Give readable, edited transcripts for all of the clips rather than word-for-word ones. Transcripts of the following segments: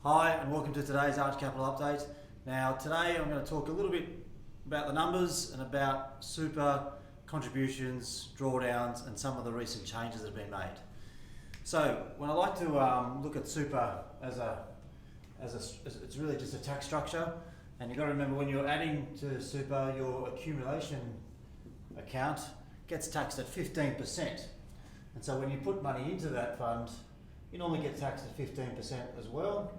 Hi and welcome to today's Arch Capital Update. Now today I'm going to talk a little bit about the numbers and about super contributions, drawdowns and some of the recent changes that have been made. So when I like to look at super as it's really just a tax structure, and you've got to remember when you're adding to super, your accumulation account gets taxed at 15%. And so when you put money into that fund, you normally get taxed at 15% as well.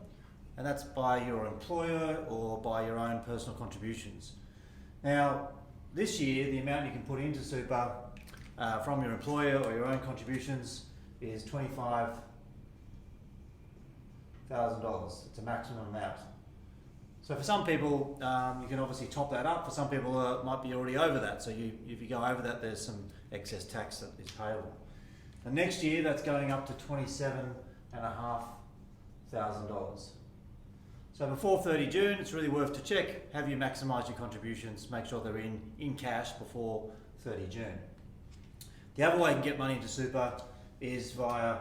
And that's by your employer or by your own personal contributions. Now, this year, the amount you can put into super from your employer or your own contributions is $25,000. It's a maximum amount. So for some people, you can obviously top that up. For some people, it might be already over that. So if you go over that, there's some excess tax that is payable. And next year, that's going up to $27,500. So before 30 June, it's really worth to check, have you maximised your contributions, make sure they're in cash before 30 June. The other way you can get money into super is via,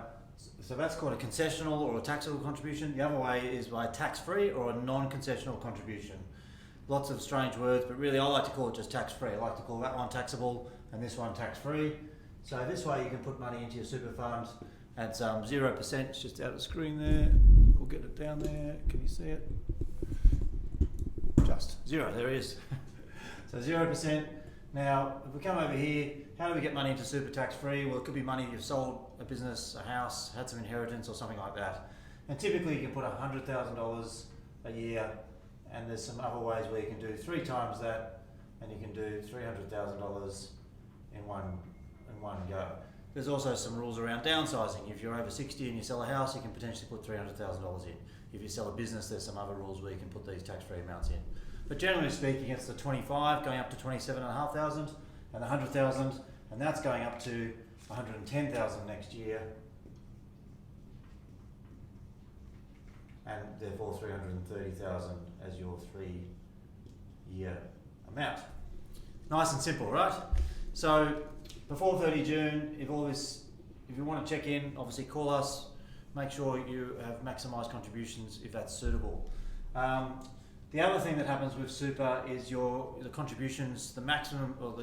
so that's called a concessional or a taxable contribution. The other way is by tax-free or a non-concessional contribution. Lots of strange words, but really I like to call it just tax-free. I like to call that one taxable and this one tax-free. So this way you can put money into your super fund at 0%, it's just out of the screen there. We'll get it down there, can you see it? Just zero, there it is. So 0%. Now, if we come over here, how do we get money into super tax free? Well, it could be money you've sold a business, a house, had some inheritance or something like that. And typically you can put $100,000 a year, and there's some other ways where you can do 3 times that, and you can do $300,000 in one go. There's also some rules around downsizing. If you're over 60 and you sell a house, you can potentially put $300,000 in. If you sell a business, there's some other rules where you can put these tax-free amounts in. But generally speaking, it's the 25 going up to 27,500 and the 100,000, and that's going up to 110,000 next year, and therefore 330,000 as your 3-year amount. Nice and simple, right? So before 30 June, if you want to check in, obviously call us, make sure you have maximised contributions if that's suitable. The other thing that happens with super is the contributions, the maximum or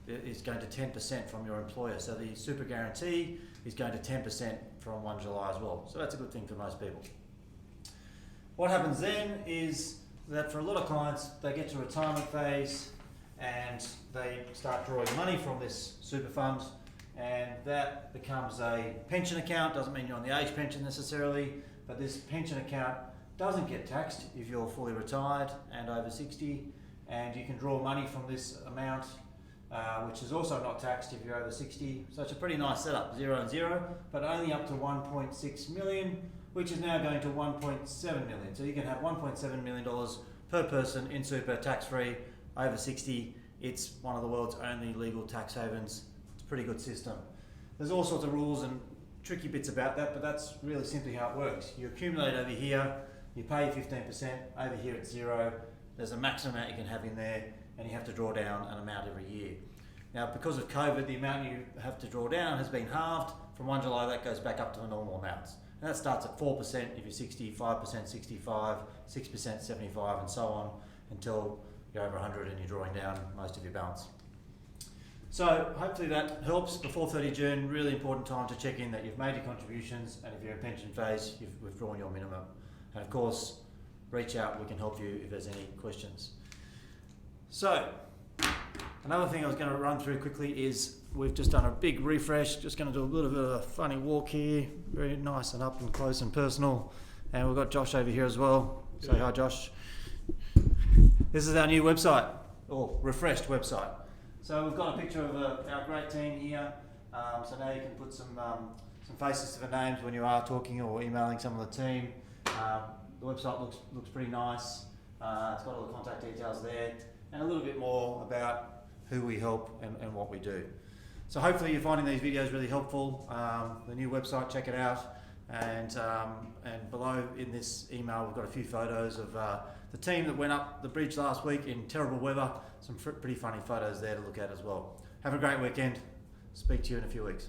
is going to 10% from your employer. So the super guarantee is going to 10% from 1 July as well. So that's a good thing for most people. What happens then is that for a lot of clients, they get to retirement phase and they start drawing money from this super fund, and that becomes a pension account. Doesn't mean you're on the age pension necessarily, but this pension account doesn't get taxed if you're fully retired and over 60, and you can draw money from this amount, which is also not taxed if you're over 60. So it's a pretty nice setup, 0 and 0, but only up to 1.6 million, which is now going to 1.7 million. So you can have $1.7 million per person in super, tax-free, over 60. It's one of the world's only legal tax havens. It's a pretty good system. There's all sorts of rules and tricky bits about that, but that's really simply how it works. You accumulate over here, you pay 15%, over here it's 0. There's a maximum amount you can have in there, and you have to draw down an amount every year. Now, because of COVID, the amount you have to draw down has been halved. From 1 July, that goes back up to the normal amounts. And that starts at 4% if you're 60, 5% 65, 6% 75, and so on, until you're over 100 and you're drawing down most of your balance. So hopefully that helps. Before 30 June, really important time to check in that you've made your contributions, and if you're in pension phase, you've withdrawn your minimum. And of course, reach out, we can help you if there's any questions. So, another thing I was going to run through quickly is we've just done a big refresh. Just going to do a little bit of a funny walk here, very nice and up and close and personal. And we've got Josh over here as well. Say hi, Josh. This is our new website, or refreshed website. So we've got a picture of our great team here. So now you can put some faces to the names when you are talking or emailing some of the team. The website looks pretty nice. It's got all the contact details there, and a little bit more about who we help and what we do. So hopefully you're finding these videos really helpful. The new website, check it out. And below in this email, we've got a few photos of the team that went up the bridge last week in terrible weather. Some pretty funny photos there to look at as well. Have a great weekend. Speak to you in a few weeks.